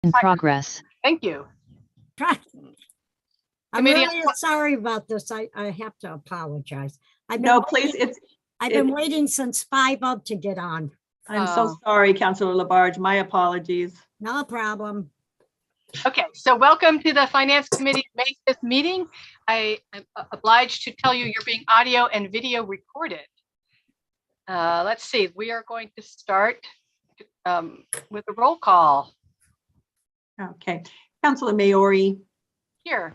In progress. Thank you. I'm Committee really sorry about this. I have to apologize. No, please, I've been waiting since 5 to get on. I'm so sorry, Councilor Labarge. My apologies. No problem. Okay, so welcome to the Finance Committee May 5th meeting. I am obliged to tell you you're being audio and video recorded. Let's see, we are going to start with a roll call Okay, Councilor Maori, here.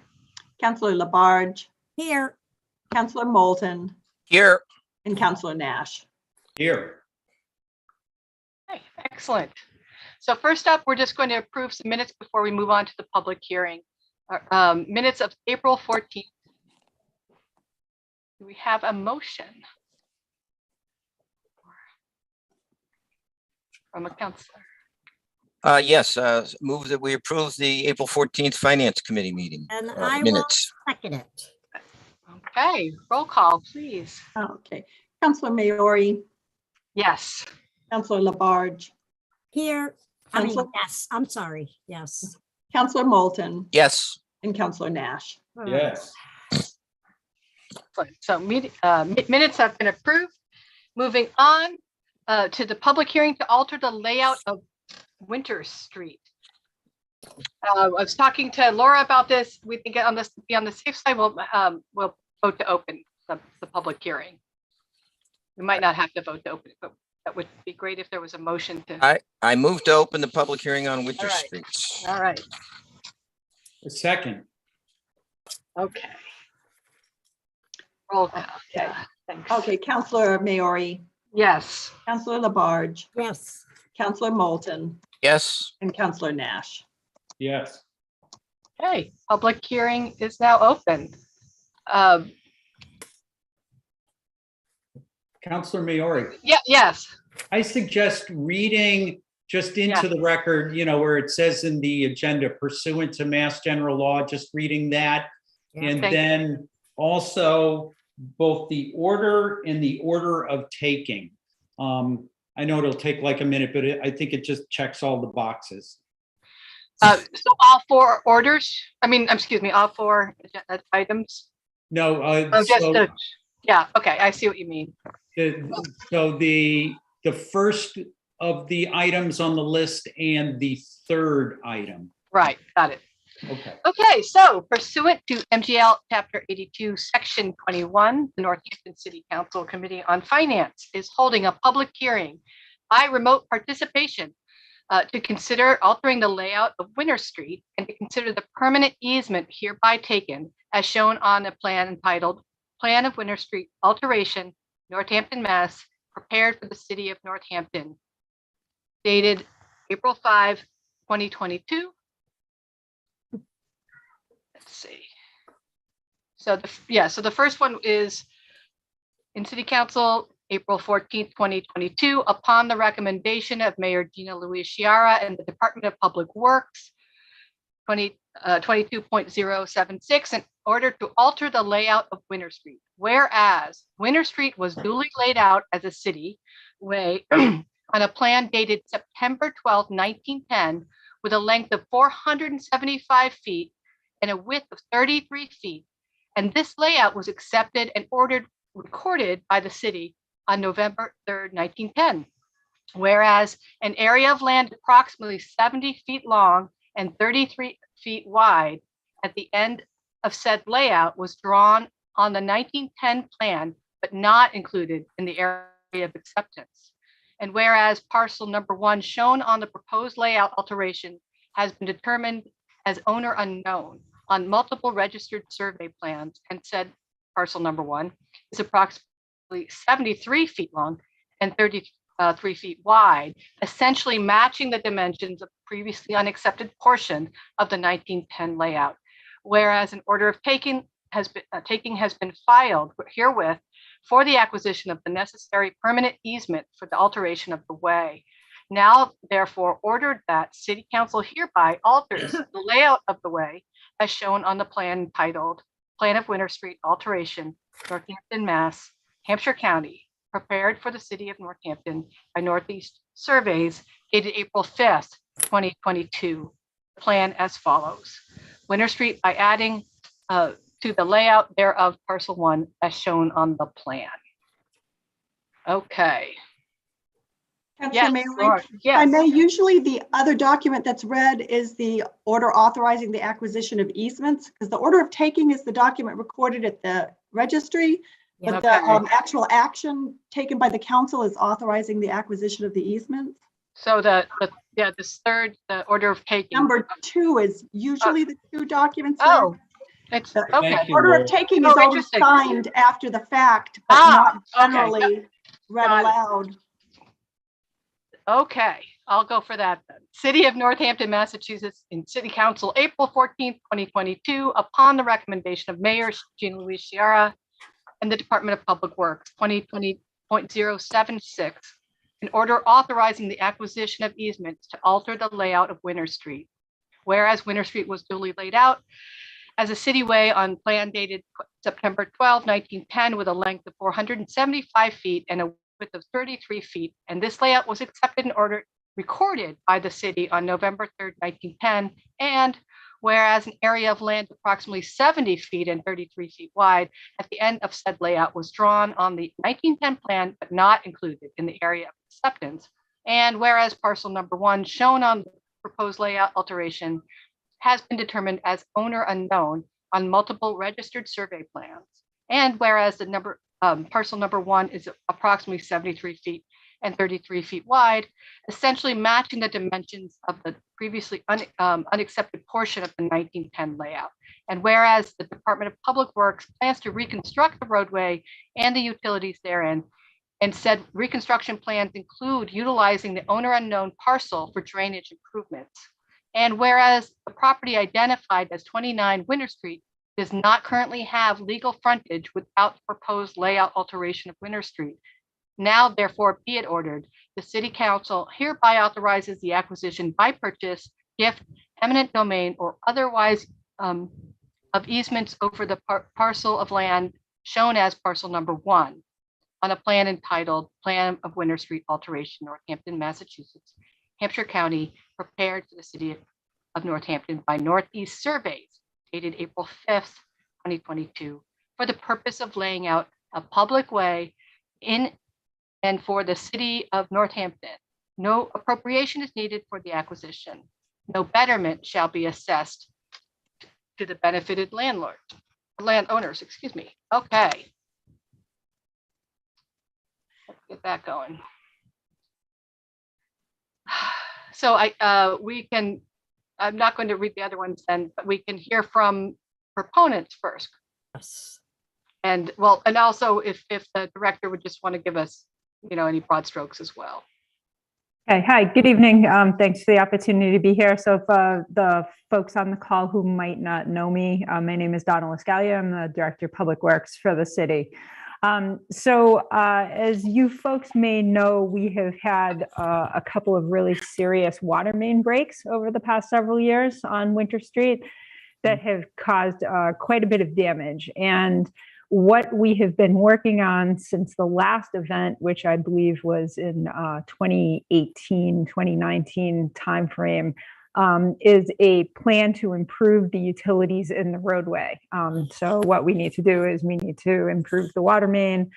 Councilor Labarge, Here, Councilor Moulton, Here. and Councilor Nash. Here. Okay, excellent. So first up, we're just going to approve some minutes before we move on to the public hearing. Minutes of April 14th. Do we have a motion from a counselor? Yes, move that we approve the April 14th Finance Committee meeting and I will minutes. second it. Okay, roll call, please. Okay, Councilor Maori, Yes. Councilor Labarge, Here, Counselor? yes, I'm sorry. Yes. Councilor Moulton, Yes. and Councilor Nash. Yes. So minutes have been approved. Moving on to the public hearing to alter the layout of Winter Street. I was talking to Laura about this. We think on this be on the safe side. We'll vote to open the public hearing. We might not have to vote to open it, but that would be great if there was a motion to. I move to open the public hearing on Winter All right. Streets. All right. A second. Okay. Roll call. Okay. Thanks. Okay, Councilor Maori, Yes. Councilor Labarge, Yes. Councilor Moulton, Yes. and Councilor Nash. Yes. Okay. Public hearing is now open. Councilor Maori, Yeah. Yes. I suggest reading just into the record, where it says in the agenda pursuant to Mass General Law, just reading that. Yeah, And thank you. then also both the order and the order of taking. I know it'll take like a minute, but I think it just checks all the boxes. So all four orders, all four items. No, Yeah, okay, I see what you mean. so the first of the items on the list and the third item. Right, got it. Okay. Okay, so pursuant to MGL Chapter 82, Section 21, the Northampton City Council Committee on Finance is holding a public hearing by remote participation to consider altering the layout of Winter Street and to consider the permanent easement hereby taken as shown on a plan entitled Plan of Winter Street Alteration, Northampton, Mass, prepared for the city of Northampton, dated April 5, 2022. Let's see. So the first one is in City Council, April 14th, 2022, upon the recommendation of Mayor Gina Luis Chiara and the Department of Public Works, 22.076, in order to alter the layout of Winter Street. Whereas Winter Street was duly laid out as a city way on a plan dated September 12, 1910, with a length of 475 feet and a width of 33 feet. And this layout was accepted and recorded by the city on November 3rd, 1910. Whereas an area of land approximately 70 feet long and 33 feet wide at the end of said layout was drawn on the 1910 plan, but not included in the area of acceptance. And whereas parcel number 1 shown on the proposed layout alteration has been determined as owner unknown on multiple registered survey plans, and said parcel number 1 is approximately 73 feet long and 33 feet wide, essentially matching the dimensions of previously unaccepted portion of the 1910 layout. Whereas an order of taking has been filed herewith for the acquisition of the necessary permanent easement for the alteration of the way. Now, therefore, ordered that City Council hereby alters the layout of the way as shown on the plan entitled Plan of Winter Street Alteration, Northampton, Mass, Hampshire County, prepared for the city of Northampton by Northeast Surveys, dated April 5th, 2022. plan as follows. Winter Street by adding to the layout thereof parcel 1 as shown on the plan. Okay. Councilor Yes, Maley, Laura, if I yes. may, usually the other document that's read is the order authorizing the acquisition of easements, because the order of taking is the document recorded at the registry, but the Okay. actual action taken by the council is authorizing the acquisition of the easements. So this third, the order of taking. Number 2 is usually the 2 documents. Oh, it's The okay. Thank you, order Laura. of taking Oh, is always interesting. signed after the fact, but Ah, not okay. generally read Got it. aloud. Okay, I'll go for that then. City of Northampton, Massachusetts, in City Council, April 14th, 2022, upon the recommendation of Mayor Jean Louise Sciarra and the Department of Public Works, 2020.076, an order authorizing the acquisition of easements to alter the layout of Winter Street. Whereas Winter Street was duly laid out as a cityway on plan dated September 12, 1910, with a length of 475 feet and a width of 33 feet. And this layout was accepted and recorded by the city on November 3rd, 1910. And whereas an area of land approximately 70 feet and 33 feet wide at the end of said layout was drawn on the 1910 plan, but not included in the area of acceptance. And whereas parcel number 1 shown on the proposed layout alteration has been determined as owner unknown on multiple registered survey plans. And whereas the parcel number 1 is approximately 73 feet and 33 feet wide, essentially matching the dimensions of the previously unaccepted portion of the 1910 layout. And whereas the Department of Public Works plans to reconstruct the roadway and the utilities therein, and said reconstruction plans include utilizing the owner unknown parcel for drainage improvements. And whereas the property identified as 29 Winter Street does not currently have legal frontage without the proposed layout alteration of Winter Street, now therefore be it ordered, the City Council hereby authorizes the acquisition by purchase, gift, eminent domain, or otherwise of easements over the parcel of land shown as parcel number 1 on a plan entitled Plan of Winter Street Alteration, Northampton, Massachusetts, Hampshire County, prepared for the City of Northampton by Northeast Surveys, dated April 5th, 2022, for the purpose of laying out a public way in and for the City of Northampton. No appropriation is needed for the acquisition. No betterment shall be assessed to the benefited landowners, excuse me. Okay. Let's get that going. So I'm not going to read the other ones then, but we can hear from proponents first. Yes. And well, and also if the director would just want to give us, any broad strokes as well. Okay, hi, good evening. Thanks for the opportunity to be here. So for the folks on the call who might not know me, my name is Donna Lascalia. I'm the Director of Public Works for the city. As you folks may know, we have had a couple of really serious water main breaks over the past several years on Winter Street that have caused quite a bit of damage. And what we have been working on since the last event, which I believe was in 2018, 2019 timeframe, is a plan to improve the utilities in the roadway. So what we need to do is we need to improve the water main.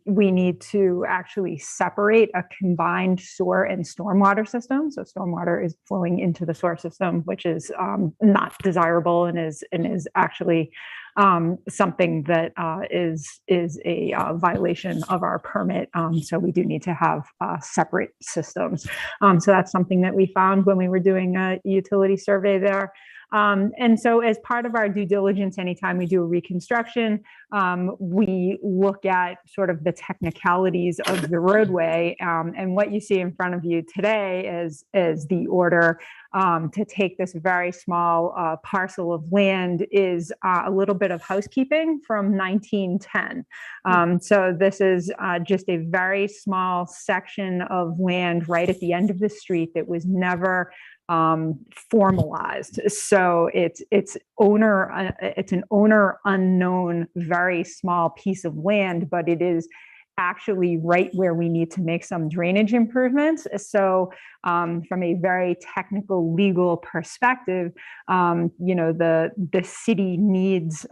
We need to actually separate a combined sewer and stormwater system. So stormwater is flowing into the sewer system, which is not desirable and is actually something that is a violation of our permit. So we do need to have separate systems. So that's something that we found when we were doing a utility survey there. And so as part of our due diligence, anytime we do a reconstruction, we look at sort of the technicalities of the roadway. And what you see in front of you today is the order to take this very small parcel of land is a little bit of housekeeping from 1910. So this is just a very small section of land right at the end of the street that was never formalized. So it's an owner unknown, very small piece of land, but it is actually right where we need to make some drainage improvements. So from a very technical legal perspective, the city needs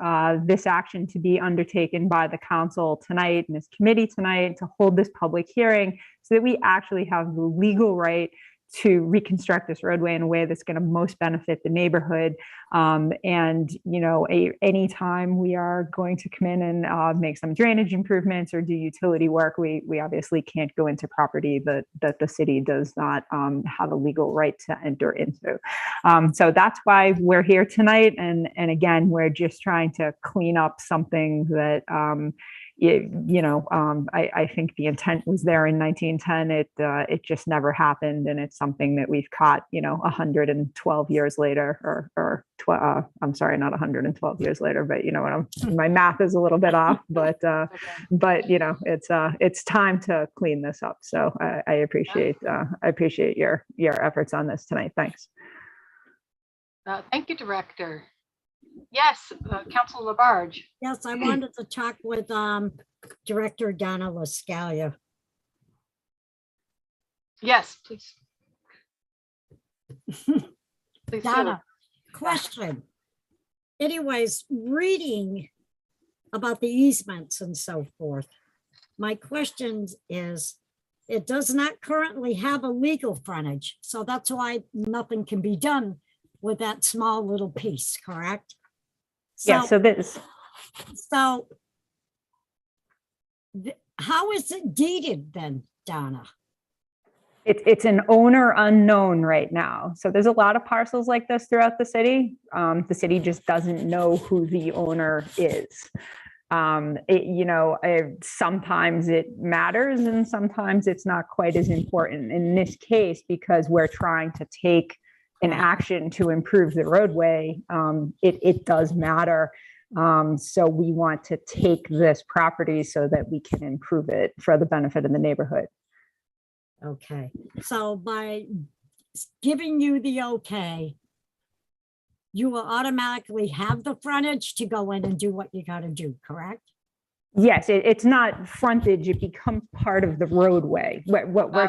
this action to be undertaken by the council tonight and this committee tonight to hold this public hearing so that we actually have the legal right to reconstruct this roadway in a way that's going to most benefit the neighborhood. Anytime we are going to come in and make some drainage improvements or do utility work, we obviously can't go into property that the city does not have a legal right to enter into. So that's why we're here tonight. And again, we're just trying to clean up something that I think the intent was there in 1910. It just never happened, and it's something that we've caught 112 years later, I'm sorry, not 112 years later, but my math is a little bit off, but it's time to clean this up. So I appreciate your efforts on this tonight. Thanks. Thank you, Director. Yes, Councilor Labarge. Yes, I wanted to talk with Director Donna LaScalia. Yes, please. Please do. Donna, question. Anyways, reading about the easements and so forth, my question is, it does not currently have a legal frontage, so that's why nothing can be done with that small little piece, correct? How is it deeded then, Donna? It's an owner unknown right now. So there's a lot of parcels like this throughout the city. The city just doesn't know who the owner is. Sometimes it matters and sometimes it's not quite as important. In this case, because we're trying to take an action to improve the roadway, it does matter. So we want to take this property so that we can improve it for the benefit of the neighborhood. Okay, so by giving you the okay, you will automatically have the frontage to go in and do what you got to do, correct? Yes, it's not frontage, it becomes part of the roadway. What we're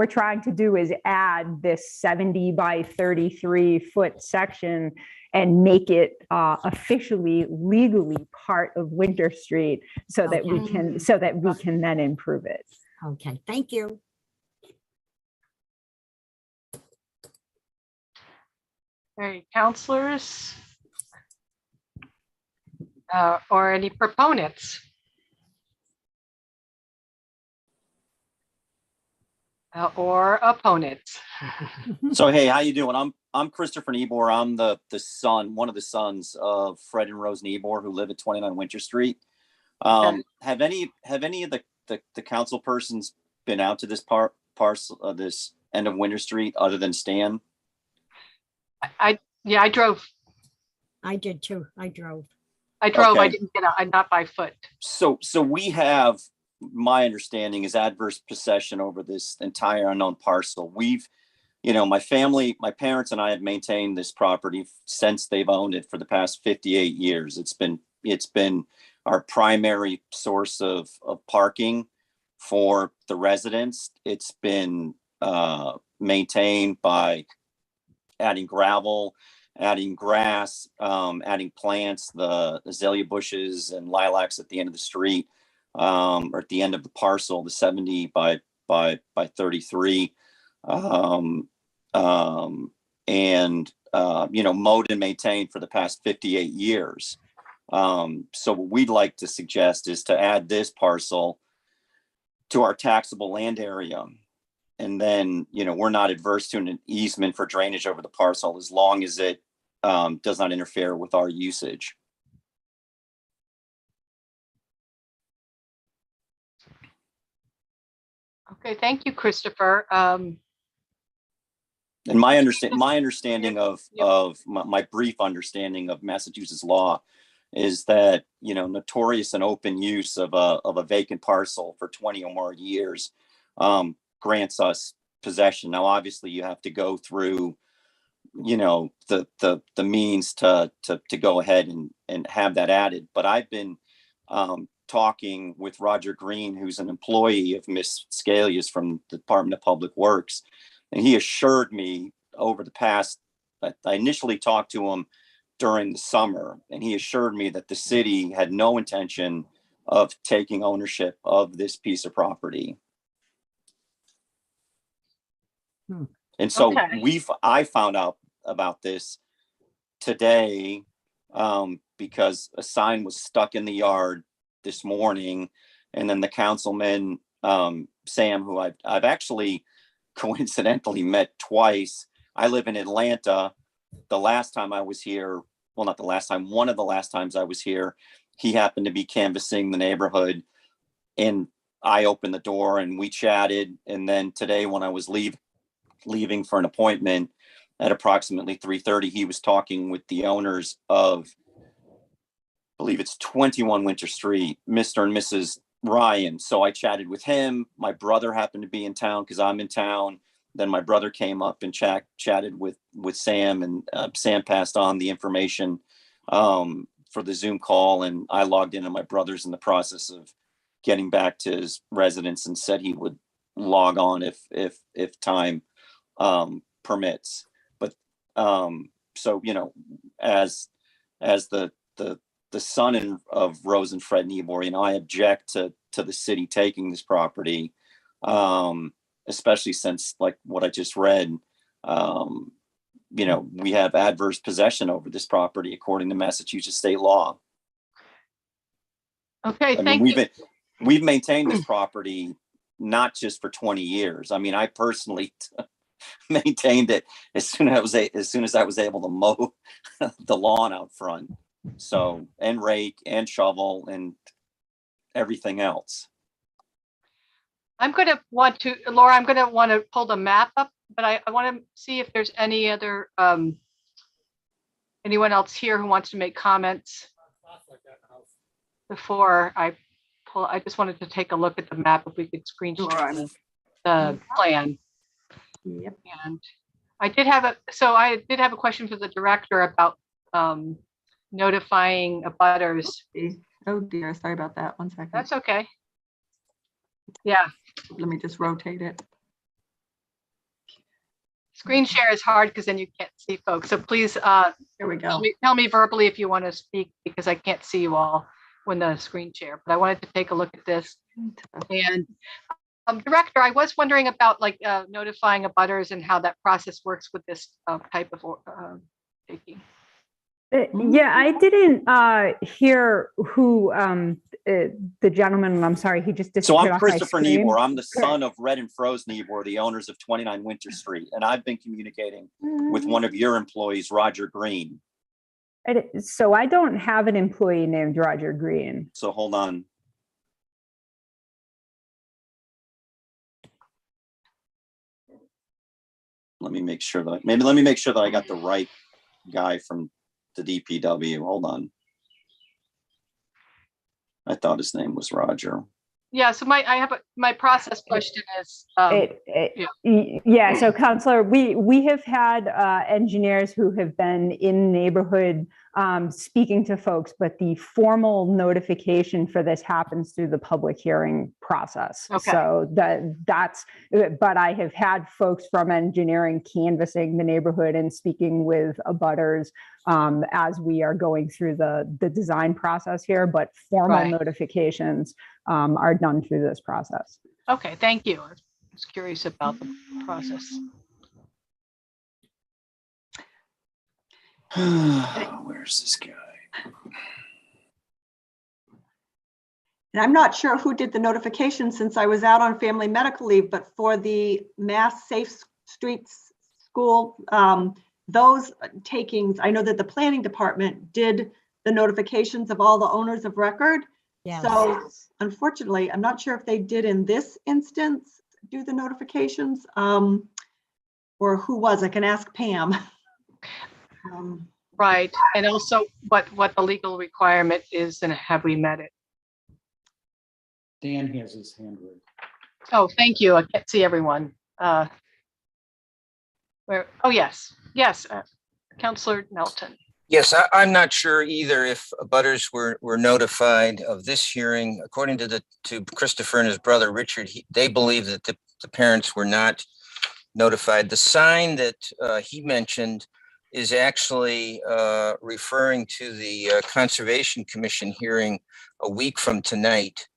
trying to do is add this 70 by 33 foot section and make it officially, legally part of Winter Street so that we can then improve it. Okay, thank you. All right, councilors. Or any proponents? Or opponents? So, hey, how you doing? I'm Christopher Niebuhr. I'm the son, one of the sons of Fred and Rose Niebuhr, who live at 29 Winter Street. Okay. Have any of the council persons been out to this parcel of this end of Winter Street other than Stan? I drove. I did too. I drove. Okay. I Okay. didn't get out. I'm not by foot. So we have, my understanding is adverse possession over this entire unknown parcel. We've, my family, my parents and I have maintained this property since they've owned it for the past 58 years. It's been our primary source of parking for the residents. It's been maintained by adding gravel, adding grass, adding plants, the azalea bushes and lilacs at the end of the street, or at the end of the parcel, the 70 by 33, mowed and maintained for the past 58 years. So what we'd like to suggest is to add this parcel to our taxable land area. And then, we're not adverse to an easement for drainage over the parcel as long as it does not interfere with our usage. Okay, thank you, Christopher. And my understanding of my brief understanding of Massachusetts law is that, notorious and open use of a vacant parcel for 20 or more years grants us possession. Now, obviously, you have to go through, the means to go ahead and have that added. But I've been talking with Roger Green, who's an employee of Miss Scalia's from the Department of Public Works. And he assured me over the past, I initially talked to him during the summer, and he assured me that the city had no intention of taking ownership of this piece of property. And so Okay. I found out about this today because a sign was stuck in the yard this morning. And then the councilman, Sam, who I've actually coincidentally met twice. I live in Atlanta. The last time I was here, well, not the last time, one of the last times I was here, he happened to be canvassing the neighborhood, and I opened the door and we chatted. And then today when I was leaving for an appointment at approximately 3:30, he was talking with the owners of, I believe it's 21 Winter Street, Mr. and Mrs. Ryan. So I chatted with him. My brother happened to be in town because I'm in town. Then my brother came up and chatted with Sam, and Sam passed on the information for the Zoom call. And I logged in, and my brother's in the process of getting back to his residence and said he would log on if time permits. But so, you know, as the son of Rose and Fred Niebuhr, you know, I object to the city taking this property, especially since, like what I just read, you know, we have adverse possession over this property according to Massachusetts state law. Okay, I mean, thank you. we've maintained this property not just for 20 years. I mean, I personally maintained it as soon as I was able to mow the lawn out front. So, and rake and shovel and everything else. Laura, I'm going to want to pull the map up, but I want to see if there's any other, anyone else here who wants to make comments before I pull. I just wanted to take a look at the map, if we could screen share the plan. Yep. And I did have a question for the director about notifying abutters. Oh dear, sorry about that. 1 second. That's okay. Yeah, Let me just rotate it. screen share is hard because then you can't see folks. So please Here we go. tell me verbally if you want to speak, because I can't see you all when the screen share. But I wanted to take a look at this. And director, I was wondering about like notifying abutters and how that process works with this type of taking. Yeah, I didn't hear who the gentleman, I'm sorry, he just So disappeared I'm off my Christopher screen. Niebuhr. I'm the son of Red and Froze Niebuhr, the owners of 29 Winter Street. And I've been communicating with one of your employees, Roger Green. So I don't have an employee named Roger Green. So hold on. Let me make sure that I got the right guy from the DPW. Hold on. I thought his name was Roger. Yeah, so my process question is, Yeah, so Counselor, we have had engineers who have been in the neighborhood speaking to folks, but the formal notification for this happens through the public hearing process. Okay. So but I have had folks from engineering canvassing the neighborhood and speaking with abutters as we are going through the design process here, but formal Right. notifications are done through this process. okay, thank you. I was curious about the process. Where's this guy? And I'm not sure who did the notification since I was out on family medical leave, but for the Mass Safe Streets School, those takings, I know that the planning department did the notifications of all the owners of record. Yes. So unfortunately, I'm not sure if they did in this instance do the notifications, or who was. I can ask Pam. Right, and also what the legal requirement is, and have we met it? Dan has his hand raised. Oh, thank you. I can't see everyone. Where? Oh, yes, Councillor Melton. Yes, I'm not sure either if butters were notified of this hearing. According to Christopher and his brother Richard, they believe that the parents were not notified. The sign that he mentioned is actually referring to the Conservation Commission hearing a week from tonight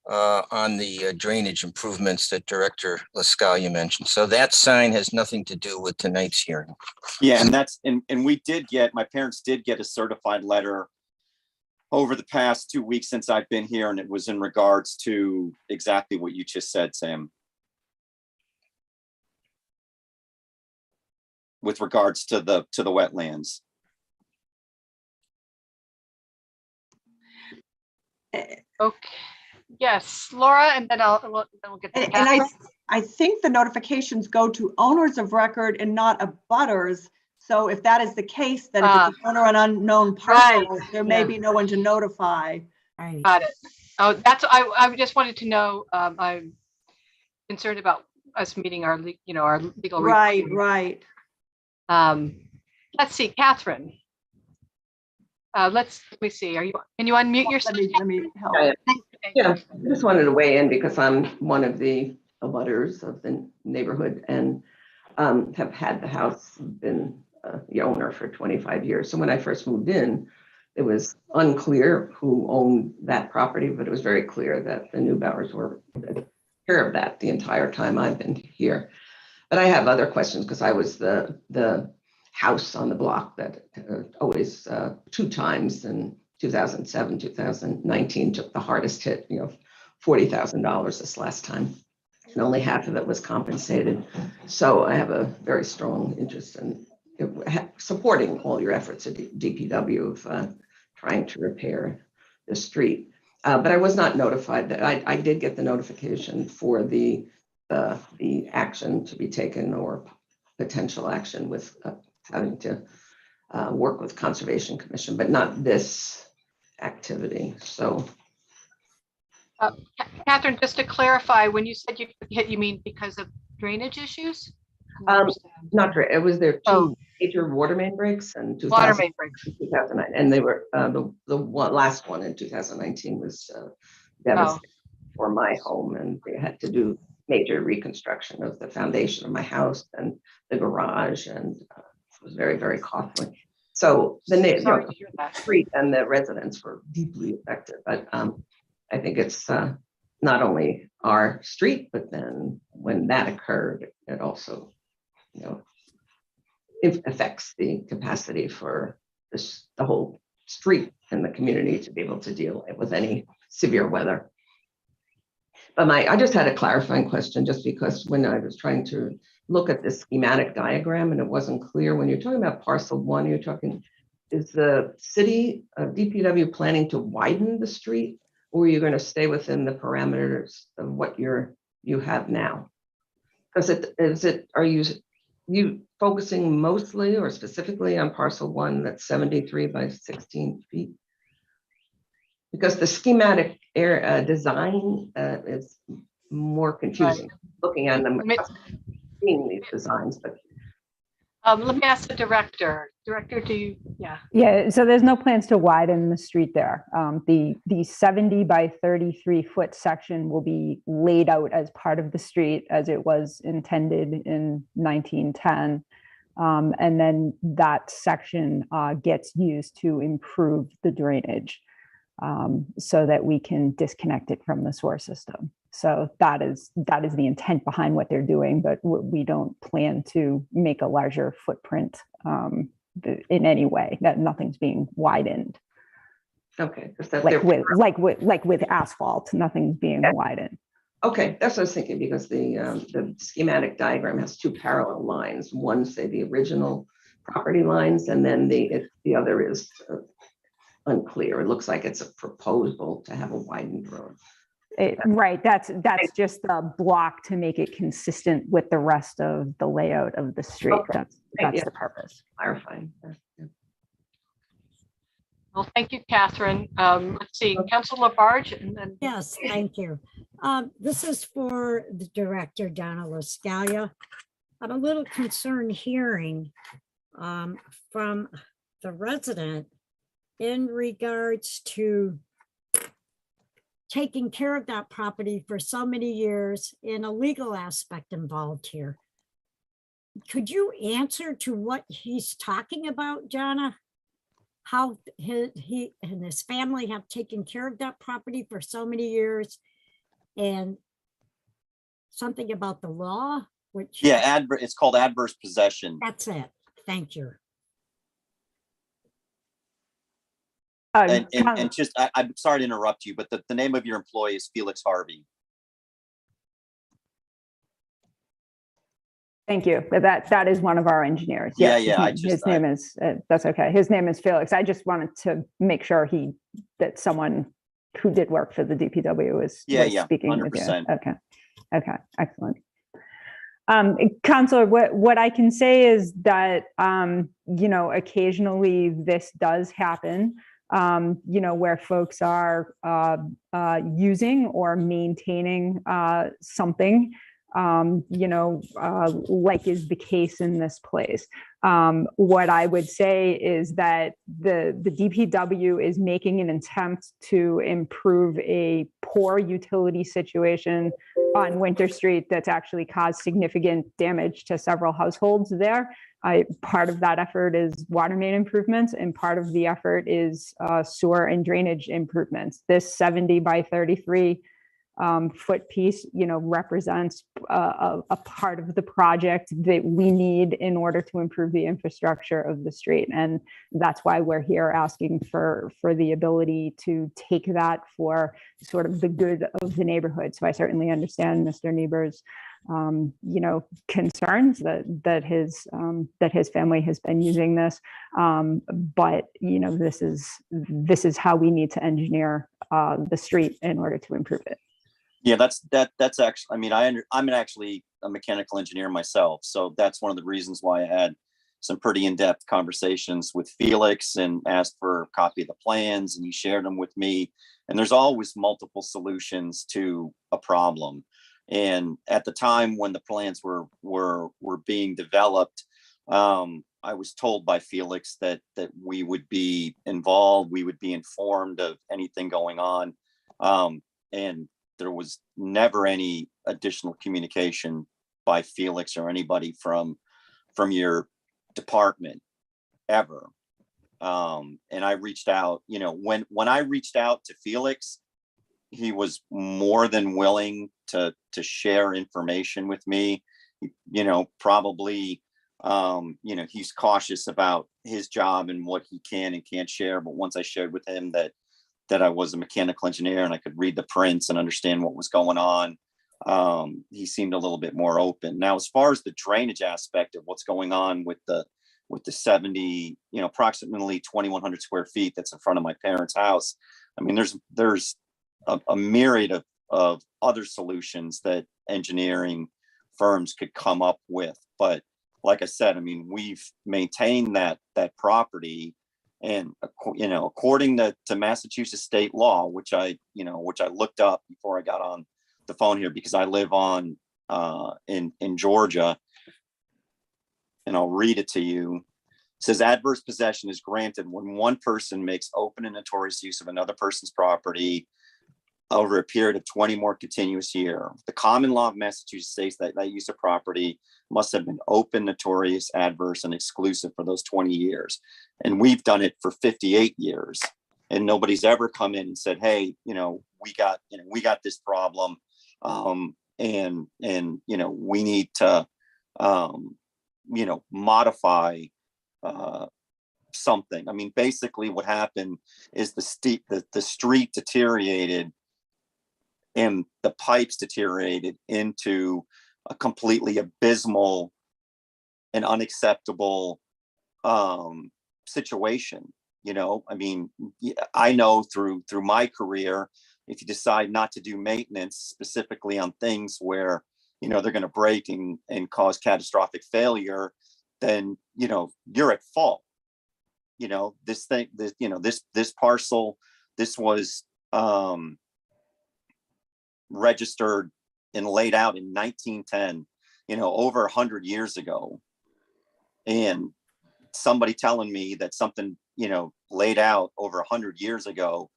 on the drainage improvements that Director LaScalia mentioned. So that sign has nothing to do with tonight's hearing. Yeah, and we did get, my parents did get a certified letter over the past 2 weeks since I've been here, and it was in regards to exactly what you just said, Sam. With regards to the wetlands. Okay, yes, Laura, and then we'll get to And Catherine. I think the notifications go to owners of record and not abutters. So if that is the case, then if it's an owner and unknown parcel, Right, there may yeah. be no one to notify. Right. Got it. Oh, I just wanted to know, I'm concerned about us meeting our legal. Right, requirements. right. Let's see, Catherine. Let me see. Can you unmute yourself? Let me help. Yeah, I just wanted to weigh in because I'm one of the abutters of the neighborhood and have had the house, been the owner for 25 years. So when I first moved in, it was unclear who owned that property, but it was very clear that the Neubauers were care of that the entire time I've been here. But I have other questions because I was the house on the block that always 2 times in 2007, 2019 took the hardest hit, $40,000 this last time. And only half of it was compensated. So I have a very strong interest in supporting all your efforts at DPW of trying to repair the street. But I was not notified that I did get the notification for the action to be taken or potential action with having to work with Conservation Commission, but not this activity. So, Catherine, just to clarify, when you said you hit, you mean because of drainage issues? not great. It was their 2 Oh. major water main breaks in Water main breaks. 2009, and they were last one in 2019 was devastating for my home, and they had to do major reconstruction of the foundation of my house and the garage, and it was very, very costly. So Sorry to hear that. street and the residents were deeply affected. But I think it's not only our street, but then when that occurred, it also, it affects the capacity for the whole street and the community to be able to deal with any severe weather. But I just had a clarifying question, just because when I was trying to look at this schematic diagram and it wasn't clear, when you're talking about parcel 1, is the city of DPW planning to widen the street, or are you going to stay within the parameters of what you have now? Because are you focusing mostly or specifically on parcel 1 that's 73 by 16 feet? Because the schematic design is more confusing. Right. Looking at them, seeing these designs, but Let me ask the director. Director, do you? Yeah. Yeah, so there's no plans to widen the street there. The 70 by 33 foot section will be laid out as part of the street as it was intended in 1910. And then that section gets used to improve the drainage so that we can disconnect it from the sewer system. So that is the intent behind what they're doing, but we don't plan to make a larger footprint in any way. That nothing's being widened. okay, Like with asphalt, nothing's being widened. okay, that's what I was thinking, because the schematic diagram has 2 parallel lines. One, say, the original property lines, and then the other is unclear. It looks like it's a proposal to have a widened road. Right, that's just the block to make it consistent with the rest of the layout of the street. Okay. That's the purpose. Clarifying. Well, thank you, Catherine. Let's see, Councilor Labarge, and then. Yes, thank you. This is for the director, Donna LaScalia. I'm a little concerned hearing from the resident in regards to taking care of that property for so many years and a legal aspect involved here. Could you answer to what he's talking about, Jonna? How he and his family have taken care of that property for so many years, and something about the law, which. Yeah, it's called adverse possession. That's it. Thank you. And just, I'm sorry to interrupt you, but the name of your employee is Felix Harvey. Thank you. That is one of our engineers. Yeah, Yes, yeah. His name is, that's okay. His name is Felix. I just wanted to make sure that someone who did work for the DPW was speaking with you. 100%. Okay, excellent. Counselor, what I can say is that, occasionally this does happen, where folks are using or maintaining something, like is the case in this place. What I would say is that the DPW is making an attempt to improve a poor utility situation on Winter Street that's actually caused significant damage to several households there. Part of that effort is water main improvements, and part of the effort is sewer and drainage improvements. This 70 by 33 foot piece, represents a part of the project that we need in order to improve the infrastructure of the street. And that's why we're here asking for the ability to take that for sort of the good of the neighborhood. So I certainly understand Mr. Niebuhr's concerns that his family has been using this, but this is how we need to engineer the street in order to improve it. Yeah, that's actually, I mean, I'm actually a mechanical engineer myself. So that's one of the reasons why I had some pretty in-depth conversations with Felix and asked for a copy of the plans, and he shared them with me. And there's always multiple solutions to a problem. And at the time when the plans were being developed, I was told by Felix that we would be involved, we would be informed of anything going on. And there was never any additional communication by Felix or anybody from your department ever. And I reached out, when I reached out to Felix, he was more than willing to share information with me. Probably, he's cautious about his job and what he can and can't share. But once I shared with him that I was a mechanical engineer and I could read the prints and understand what was going on, he seemed a little bit more open. Now, as far as the drainage aspect of what's going on with the 70, approximately 2,100 square feet that's in front of my parents' house, I mean, there's a myriad of other solutions that engineering firms could come up with. But like I said, I mean, we've maintained that property. And, according to Massachusetts state law, which I looked up before I got on the phone here, because I live in Georgia, and I'll read it to you. It says adverse possession is granted when one person makes open and notorious use of another person's property over a period of 20 more continuous years. The common law of Massachusetts states that use of property must have been open, notorious, adverse, and exclusive for those 20 years. And we've done it for 58 years. And nobody's ever come in and said, hey, we got this problem. And we need to, modify something. I mean, basically what happened is the street deteriorated and the pipes deteriorated into a completely abysmal and unacceptable situation. I mean, I know through my career, if you decide not to do maintenance specifically on things where they're going to break and cause catastrophic failure, then you're at fault. This parcel, this was registered and laid out in 1910, over 100 years ago. And somebody telling me that something, laid out over 100 years ago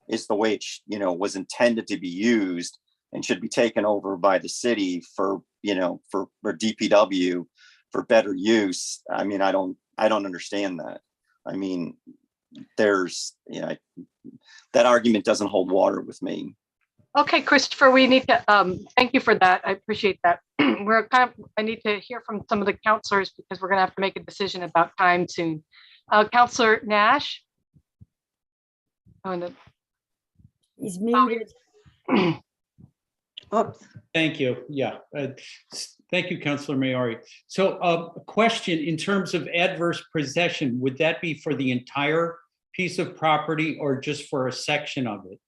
is the way it, was intended to be used and should be taken over by the city for DPW for better use. I mean, I don't understand that. I mean, there's, that argument doesn't hold water with me. Okay, Christopher, we need to, thank you for that. I appreciate that. I need to hear from some of the counselors because we're gonna have to make a decision about time soon. Counselor Nash? Oh, no. He's muted. Oops. Thank you. Yeah. Thank you, Councilor Maori. So a question in terms of adverse possession, would that be for the entire piece of property or just for a section of it?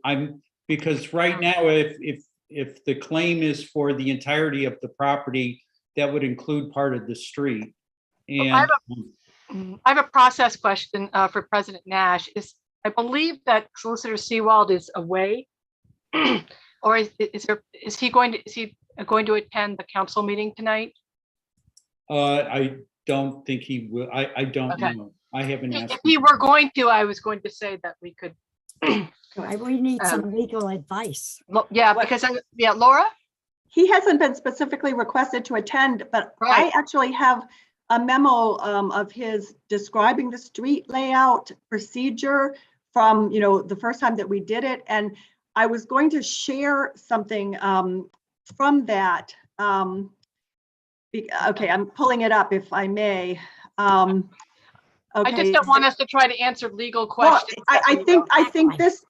I'm because right now, if the claim is for the entirety of the property, that would include part of the street. And I have a process question for President Nash. I believe that Solicitor Seawald is away, or is he going to attend the council meeting tonight? I don't think he will. I don't Okay. know. I haven't asked. If he were going to, I was going to say that we could. We need some legal advice. Yeah, because Laura? He hasn't been specifically requested to attend, but Right. I actually have a memo of his describing the street layout procedure from, the first time that we did it. And I was going to share something from that. Okay, I'm pulling it up if I may. Okay. I just don't want us to try to answer legal questions. Well, I think this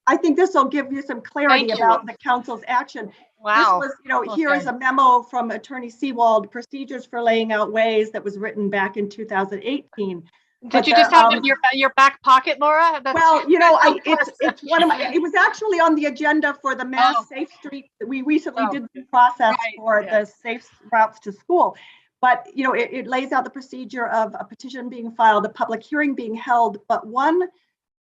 will give you some clarity Thank you. about the council's action. Wow. This was, here is a memo from Attorney Seawald, procedures for laying out ways, that was written back in 2018. Did you just have it in your back pocket, Laura? Well, it's one of my, it was actually on the agenda for the Mass Safe Street. We recently did the process for the safe routes to school. But, it lays out the procedure of a petition being filed, a public hearing being held. But one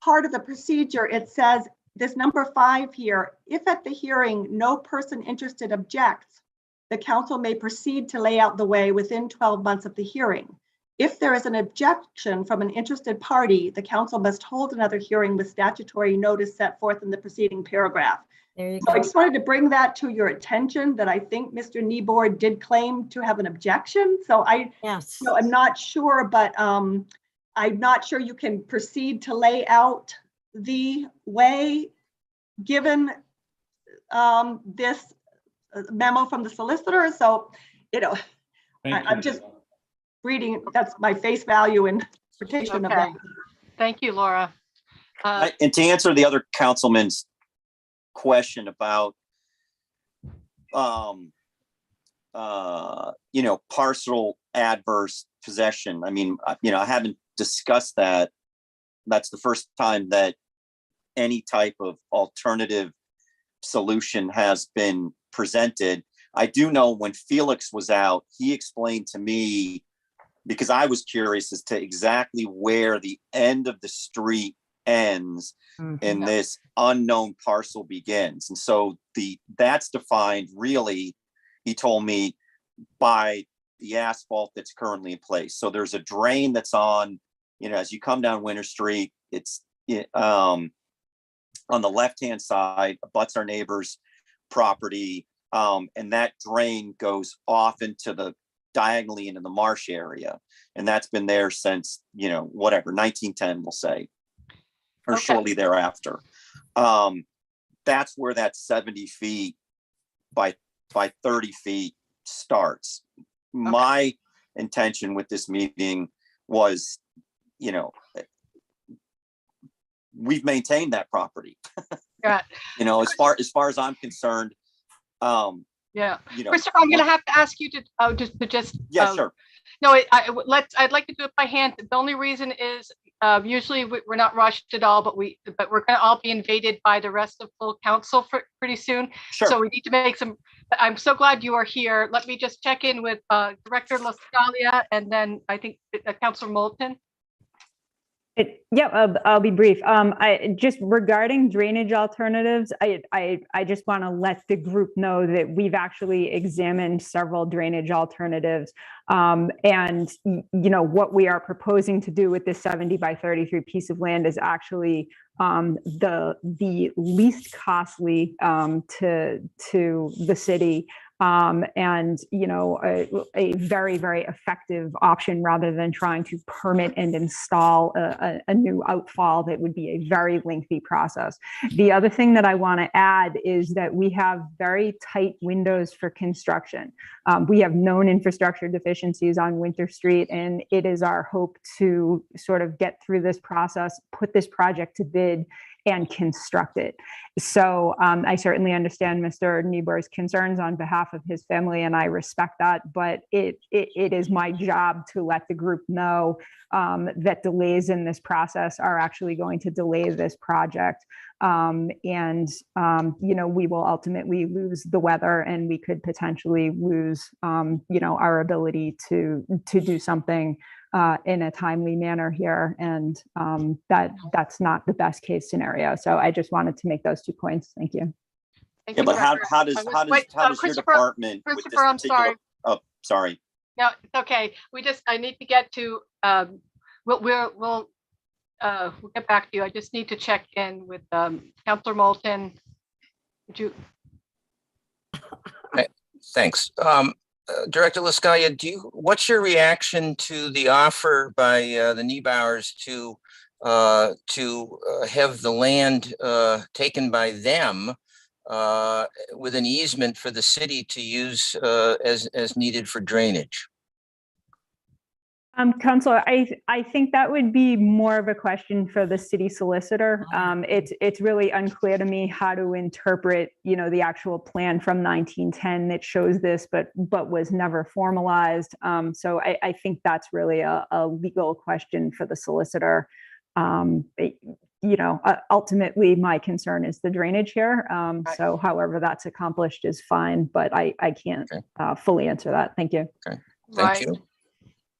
part of the procedure, it says, this number 5 here, if at the hearing no person interested objects, the council may proceed to lay out the way within 12 months of the hearing. If there is an objection from an interested party, the council must hold another hearing with statutory notice set forth in the preceding paragraph. There you So go. I just wanted to bring that to your attention, that I think Mr. Niebuhr did claim to have an objection. So Yes. I'm not sure, but I'm not sure you can proceed to lay out the way given this memo from the solicitor. So, I'm just reading, that's my face value interpretation of that. Thank you, Laura. And to answer the other councilman's question about parcel adverse possession, I mean, I haven't discussed that. That's the first time that any type of alternative solution has been presented. I do know when Felix was out, he explained to me, because I was curious as to exactly where the end of the street ends and this unknown parcel begins. And so that's defined really, he told me, by the asphalt that's currently in place. So there's a drain that's on, as you come down Winter Street, it's on the left-hand side, abuts our neighbor's property. And that drain goes off diagonally into the marsh area. And that's been there since, 1910, we'll say, or shortly thereafter. That's where that 70 feet by 30 feet starts. My intention with this meeting was, we've maintained that property. Yeah. As far as I'm concerned, yeah. Christopher, I'm going to have to ask you to just. Yeah, sure. No, I'd like to do it by hand. The only reason is usually we're not rushed at all, but we're going to all be invaded by the rest of full council pretty soon. Sure. So we need to make some. I'm so glad you are here. Let me just check in with Director LaScalia and then I think Councilor Moulton. I'll be brief. I just regarding drainage alternatives, I just want to let the group know that we've actually examined several drainage alternatives. And what we are proposing to do with this 70 by 33 piece of land is actually the least costly to the city. And a very, very effective option rather than trying to permit and install a new outfall that would be a very lengthy process. The other thing that I want to add is that we have very tight windows for construction. We have known infrastructure deficiencies on Winter Street, and it is our hope to sort of get through this process, put this project to bid, and construct it. So I certainly understand Mr. Niebuhr's concerns on behalf of his family, and I respect that, but it is my job to let the group know that delays in this process are actually going to delay this project. We will ultimately lose the weather, and we could potentially lose, our ability to do something in a timely manner here. And that's not the best case scenario. So I just wanted to make those 2 points. Thank you. Thank Yeah, you, but how Director. does Wait, your Christopher, department with this Christopher, I'm particular? sorry. Oh, sorry. No, it's okay. I need to get to, we'll get back to you. I just need to check in with Councilor Moulton. Would you? Thanks. Director Liscalia, what's your reaction to the offer by the Niebauers to have the land taken by them with an easement for the city to use as needed for drainage? Councilor, I think that would be more of a question for the city solicitor. It's really unclear to me how to interpret, the actual plan from 1910 that shows this, but was never formalized. So I think that's really a legal question for the solicitor. Ultimately, my concern is the drainage here. So however that's accomplished is fine, but I can't fully answer that. Thank you. Okay, thank you.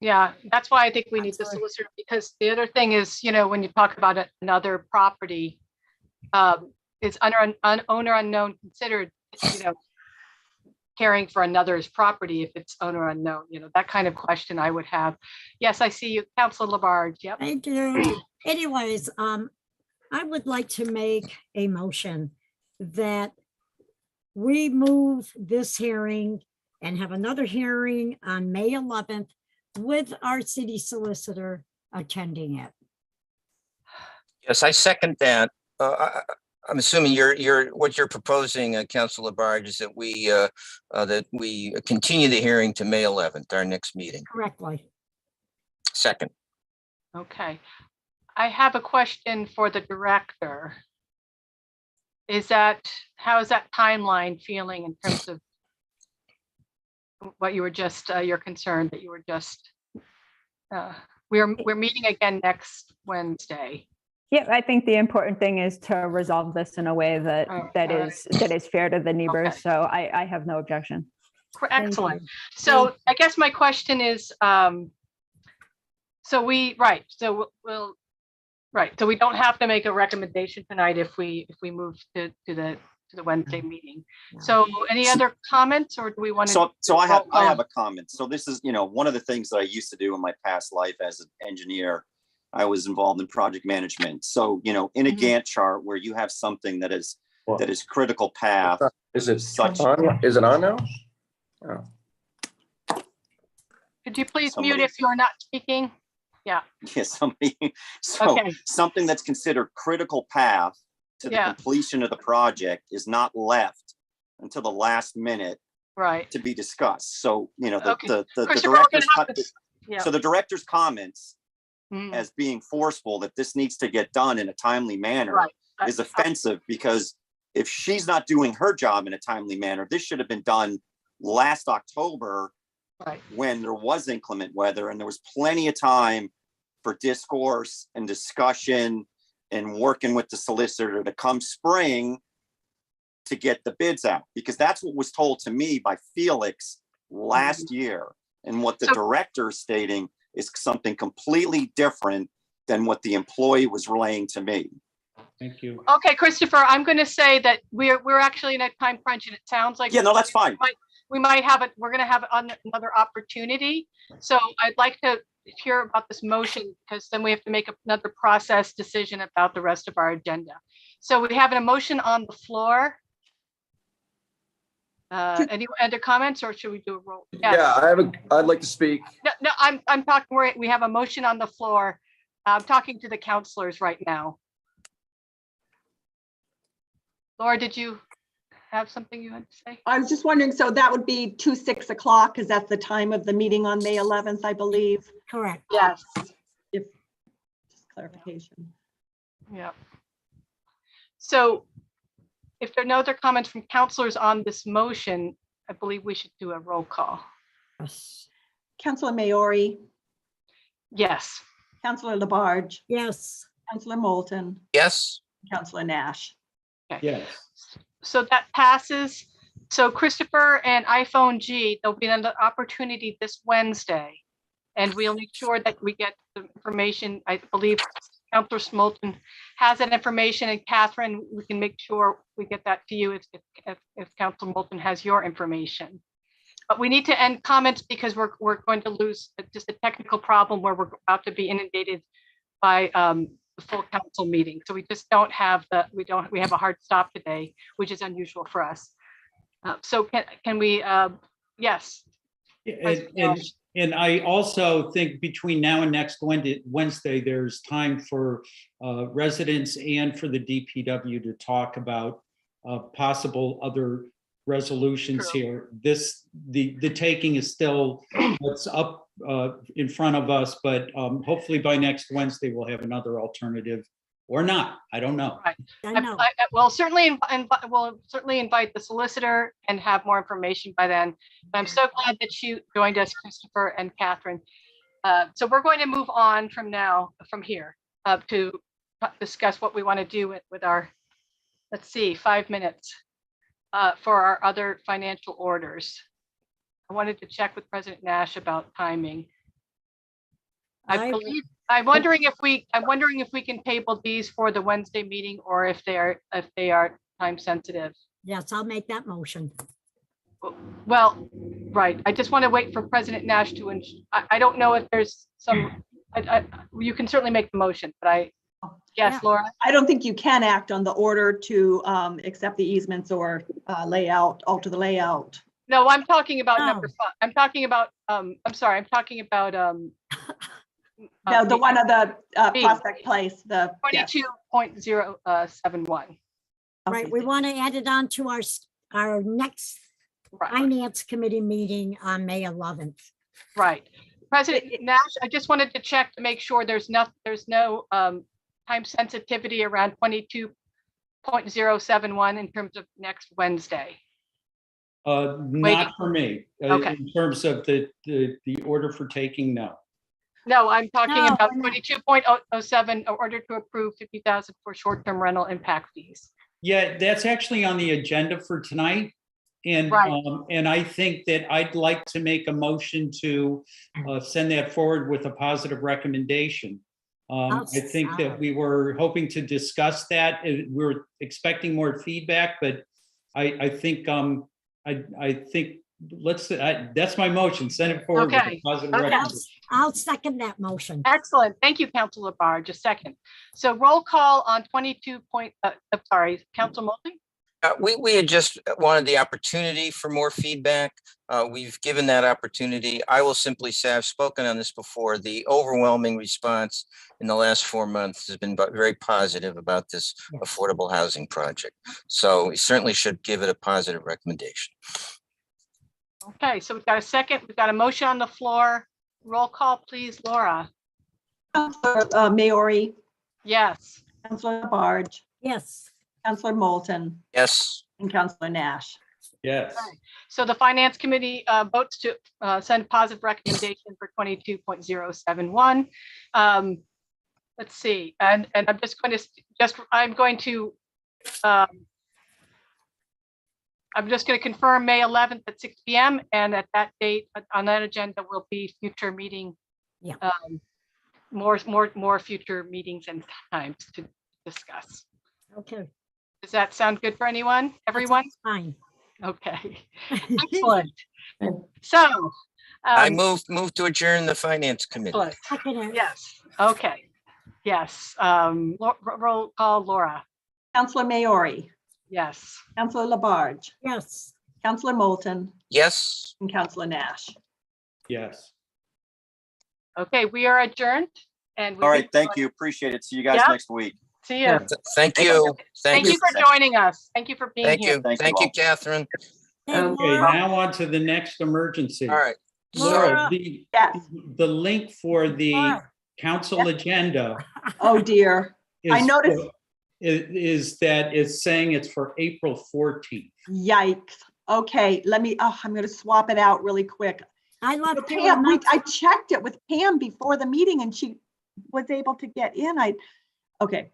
Yeah, that's why I think we need the solicitor, because the other thing is, when you talk about another property, is owner unknown considered, caring for another's property if it's owner unknown, that kind of question I would have. Yes, I see you, Councilor Labarge. Yep. Thank you. Anyways, I would like to make a motion that we move this hearing and have another hearing on May 11th with our city solicitor attending it. Yes, I second that. I'm assuming what you're proposing, Councilor Labarge, is that we continue the hearing to May 11th, our next meeting. Correctly. Second. Okay. I have a question for the director. How is that timeline feeling in terms of what you were just, your concern that you were just, we're meeting again next Wednesday. Yeah, I think the important thing is to resolve this in a way that is fair to the Niebers. Okay. So I have no objection. Excellent. So I guess my question is, so we don't have to make a recommendation tonight if we move to the Wednesday meeting. So any other comments, or do we want to? So I have a comment. So this is, one of the things that I used to do in my past life as an engineer. I was involved in project management. So, in a Gantt chart where you have something that is critical path. Is it on now? Oh. Could you please mute if you're not speaking? Yeah. Yeah, something that's considered critical path to the completion of the project is not left until the last minute, right, to be discussed. So, the director's comments as being forceful that this needs to get done in a timely manner is offensive, because if she's not doing her job in a timely manner, this should have been done last October, when there was inclement weather and there was plenty of time for discourse and discussion and working with the solicitor to come spring to get the bids out, because that's what was told to me by Felix last year. And what the director is stating is something completely different than what the employee was relaying to me. Thank you. Okay, Christopher, I'm going to say that we're actually in a time crunch, and it sounds like Yeah, no, that's fine. we might have it. We're going to have another opportunity. So I'd like to hear about this motion, because then we have to make another process decision about the rest of our agenda. So we have a motion on the floor. Any other comments, or should we do a roll? Yes. Yeah, I'd like to speak. No, I'm talking, we have a motion on the floor. I'm talking to the counselors right now. Laura, did you have something you had to say? I was just wondering, so that would be 6 o'clock, because that's the time of the meeting on May 11th, I believe. Correct. Yes. If just clarification. Yeah. So if there are no other comments from counselors on this motion, I believe we should do a roll call. Yes. Councilor Maori, Yes. Councilor Labarge, Yes. Councilor Moulton, Yes, Councilor Nash. Okay. Yes. So that passes. So Christopher and iPhone G, there'll be another opportunity this Wednesday. And we'll make sure that we get the information. I believe Councilor Smolton has that information, and Catherine, we can make sure we get that to you if Councilor Moulton has your information. But we need to end comments because we're going to lose just a technical problem where we're about to be inundated by the full council meeting. So we just don't have we have a hard stop today, which is unusual for us. So can we, yes. And I also think between now and next Wednesday, there's time for residents and for the DPW to talk about possible other resolutions here. The taking is still what's up in front of us, but hopefully by next Wednesday, we'll have another alternative or not. I don't know. Right. I know. We'll certainly invite the solicitor and have more information by then. But I'm so glad that you joined us, Christopher and Catherine. So we're going to move on from here to discuss what we want to do with our, let's see, 5 minutes for our other financial orders. I wanted to check with President Nash about timing. I'm wondering if we can table these for the Wednesday meeting, or if they are time sensitive. Yes, I'll make that motion. Well, right. I just want to wait for President Nash to, I don't know if there's some, you can certainly make the motion, but yes, Yeah. Laura? I don't think you can act on the order to accept the easements or alter the layout. No, I'm talking about No. number 5. I'm talking about, I'm sorry, I'm talking about No, the one of the B. Prospect Place, the. yes. 22.071. Right, we want to add it on to our next Right, finance committee meeting on May 11th. right. President Nash, I just wanted to check to make sure there's no time sensitivity around 22.071 in terms of next Wednesday. Not for me. Okay. In terms of the order for taking, no. No, I'm talking No, about we're not. 22.007, order to approve 50,000 for short-term rental impact fees. Yeah, that's actually on the agenda for tonight. And, Right. and I think that I'd like to make a motion to send that forward with a positive recommendation. I think that we were hoping to discuss that. We're expecting more feedback, but I think that's my motion. Send it forward with Okay. a positive Okay. recommendation. I'll second that motion. Excellent. Thank you, Councilor Barr. Just a second. So roll call on 22 point, sorry, Council Moulton? we had just wanted the opportunity for more feedback. We've given that opportunity. I will simply say, I've spoken on this before, the overwhelming response in the last 4 months has been very positive about this affordable housing project. So we certainly should give it a positive recommendation. Okay, so we've got a second. We've got a motion on the floor. Roll call, please, Laura. Councilor Maori, Yes. Councilor Labarge, Yes, Councilor Moulton, Yes, and Councilor Nash. Yes. So the Finance Committee votes to send a positive recommendation for 22.071. Let's see, and I'm just going to I'm just going to confirm May 11th at 6 p.m. and at that date on that agenda will be future meeting more future meetings and times to discuss. Okay. Does that sound good for anyone? Everyone? Fine. Okay, excellent. So. I move to adjourn the finance committee. Excellent. Yes, okay. Yes, roll call, Laura. Counselor Maori, Yes. Counselor Labarge, Yes. Counselor Moulton, Yes. and Counselor Nash. Yes. Okay, we are adjourned and. All right, thank you. Appreciate it. See you guys Yeah. next week. See you. Thank you. Thank you for joining us. Thank you for being Thank here. you. Thank you Thank you, all. Catherine. Hey, Okay, Laura, now on to the next emergency. All right. Laura, So, Yes. the link for the Laura. council agenda Oh, dear. I is, noticed. is that it's saying it's for April 14th. Yikes. Okay, I'm going to swap it out really quick. I left you Pam, enough. I checked it with Pam before the meeting and she was able to get in. Okay.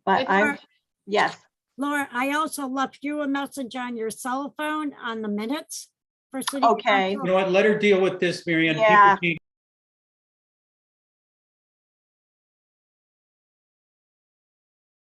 But Laura, yes. Laura, I also left you a message on your cell phone on the minutes for city Okay. council. You know what, let her deal with this, Mary Ann. People Yeah. can't